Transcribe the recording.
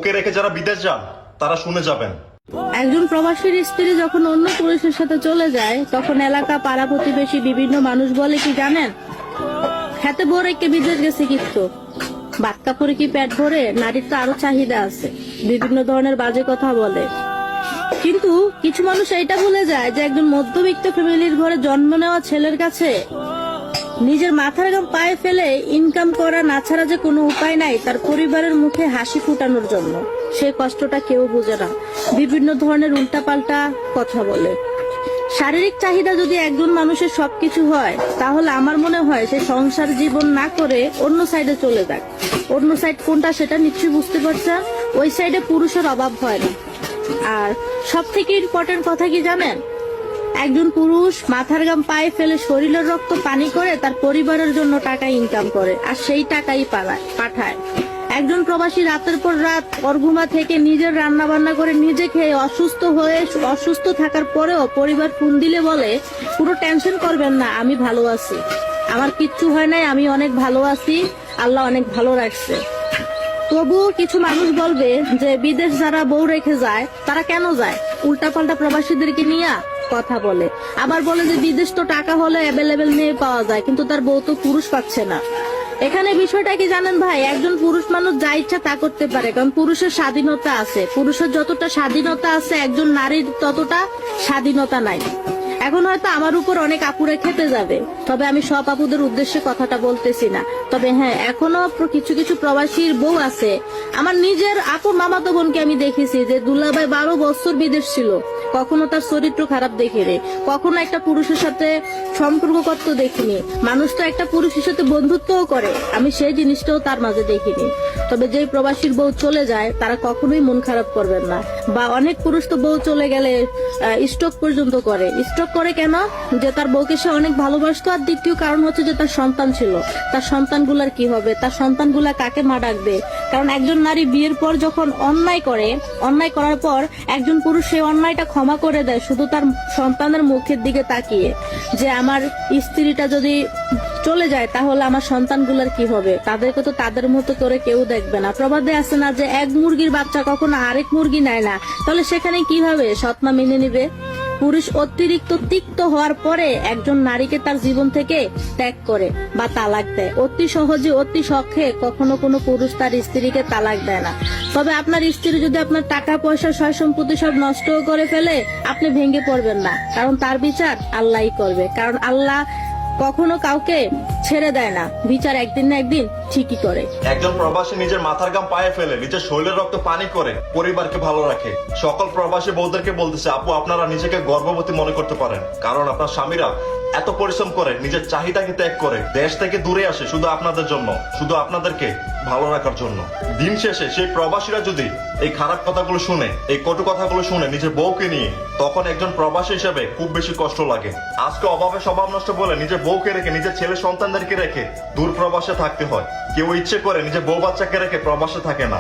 বউকে রেখে যারা বিদেশ যান তারা শুনে যাবেন। একজন প্রবাসীর স্ত্রী যখন অন্য পুরুষের সাথে চলে যায় তখন এলাকা পাড়া প্রতিবেশী বিভিন্ন মানুষ বলে কি জানেন, খেতে বউ রেখে বিদেশ গেছে কিন্তু ভাত কাপড়ে কি পেট ভরে, নারীর তো আরো চাহিদা আছে, বিভিন্ন ধরনের বাজে কথা বলে। কিন্তু কিছু মানুষ এটা ভুলে যায় যে একজন মধ্যবিত্ত ফ্যামিলির ঘরে জন্ম নেওয়া ছেলের কাছে নিজের মাথার ঘাম পায়ে ফেলে ইনকাম করা না ছাড়া যে কোনো উপায় নাই তার পরিবারের মুখে হাসি ফুটানোর জন্য। সেই কষ্টটা কেউ বোঝে না, বিভিন্ন ধরনের উল্টাপাল্টা কথা বলে। শারীরিক চাহিদা যদি একজন মানুষের সবকিছু হয় তাহলে আমার মনে হয় সে সংসার জীবন না করে অন্য সাইডে চলে যাক। অন্য সাইড কোনটা সেটা নিশ্চয়ই বুঝতে পারছেন, ওই সাইডে পুরুষের অভাব হয় না। আর সব থেকে ইম্পর্টেন্ট কথা কি জানেন, একজন পুরুষ মাথার ঘাম পায়ে ফেলে শরীরের রক্ত পানি করে তার পরিবারের জন্য টাকা ইনকাম করে আর সেই টাকাই পাঠায়। একজন প্রবাসী রাতের পর রাত অর্ঘুমা থেকে নিজের রান্না বান্না করে নিজে খেয়ে অসুস্থ থাকার পরেও পরিবার ফোন দিলে বলে পুরো টেনশন করবেন না, আমি ভালো আছি, আমার কিচ্ছু হয় নাই, আমি অনেক ভালো আছি, আল্লাহ অনেক ভালো রাখছে। তবুও কিছু মানুষ বলবে যে বিদেশ যারা বউ রেখে যায় তারা কেন যায়, উল্টাপাল্টা প্রবাসীদেরকে নিয়ে কথা বলে। আবার বলে যে বিদেশ তো টাকা হলে অ্যাভেলেবেল মেয়ে পাওয়া যায়, কিন্তু তার বউ তো পুরুষ পাচ্ছে না। এখানে বিষয়টা কি জানেন ভাই, একজন পুরুষ মানুষ যা ইচ্ছা তা করতে পারে, কারণ পুরুষের স্বাধীনতা আছে। পুরুষের যতটা স্বাধীনতা আছে একজন নারীর ততটা স্বাধীনতা নাই। এখন হয়তো আমার উপর অনেক আপুরে খেতে যাবে, তবে আমি সব আপুদের উদ্দেশ্যে কথাটা বলতেছি না। তবে হ্যাঁ, এখনো কিছু কিছু প্রবাসীর বউ আছে। আমার নিজের আপু মামাতো বোনকে আমি দেখেছি যে দুলাভাই 12 বছর বিদেশ ছিল, কখনো তার চরিত্র খারাপ দেখিনি, কখনো একটা পুরুষের সাথে সম্পর্ক করতে দেখিনি। মানুষ তো একটা পুরুষের সাথে বন্ধুত্বও করে, আমি সেই জিনিসটাও তার মাঝে দেখিনি। তবে যে প্রবাসীর বউ চলে যায় তারা কখনোই মন খারাপ করবেন না। বা অনেক পুরুষ তো বউ চলে গেলে স্ট্রোক পর্যন্ত করে। স্ট্রোক করে কেন, যে তার বউকে সে অনেক ভালোবাসতো, আর দ্বিতীয় কারণ হচ্ছে যে তার সন্তান ছিল। তার সন্তানগুলার কি হবে, তার সন্তানগুলা কাকে মা ডাকবে? কারণ একজন নারী বিয়ের পর যখন অন্যায় করে, অন্যায় করার পর একজন পুরুষ সেই অন্যায়টা ক্ষমা করে দেয় শুধু তার সন্তানের মুখের দিকে তাকিয়ে, যে আমার স্ত্রীটা যদি চলে যায় তাহলে আমার সন্তানগুলার কি হবে, তাদেরকে তো তাদের মতো করে কেউ দেখবে না। প্রবাদে আছে না যে এক মুরগির বাচ্চা কখনো আরেক মুরগি নেয় না, তাহলে সেখানে কিভাবে সৎমা মেনে নিবে? পুরুষ অতিরিক্ত তিক্ত হওয়ার পরে একজন নারীকে তার জীবন থেকে ত্যাগ করে বা তালাক দেয়। অতি সহজে অতি শখে কখনো কোনো পুরুষ তার স্ত্রীকে তালাক দেয় না। তবে আপনার স্ত্রী যদি আপনার টাকা পয়সা সয় সম্পত্তি সব নষ্ট করে ফেলে, আপনি ভেঙে পড়বেন না, কারণ তার বিচার আল্লাহই করবে। কারণ আল্লাহ কখনো কাউকে ছেড়ে দেয় না, বিচার একদিন না একদিন ঠিকই করে। একজন প্রবাসী নিজের মাথার ঘাম পায়ে ফেলে নিজের শরীরের রক্ত পানি করে পরিবারকে ভালো রাখে। সকল প্রবাসী বউদেরকে বলতেছে, আপু আপনারা নিজেকে গর্ভবতী মনে করতে পারেন, কারণ আপনার স্বামীরা এত পরিশ্রম করে নিজের চাহিদাকে ত্যাগ করে দেশ থেকে দূরে আসে শুধু আপনাদের জন্য, শুধু আপনাদেরকে ভালো রাখার জন্য। দিন শেষে সেই প্রবাসীরা যদি এই খারাপ কথাগুলো শুনে, এই কটু কথাগুলো শুনে নিজের বউকে নিয়ে, তখন একজন প্রবাসী হিসেবে খুব বেশি কষ্ট লাগে। আজকে অভাবে স্বভাব নষ্ট বলে নিজের বউকে রেখে, নিজের ছেলে সন্তানদেরকে রেখে দূর প্রবাসে থাকতে হয়। কেউ ইচ্ছে করে নিজের বউ বাচ্চাকে রেখে প্রবাসে থাকে না।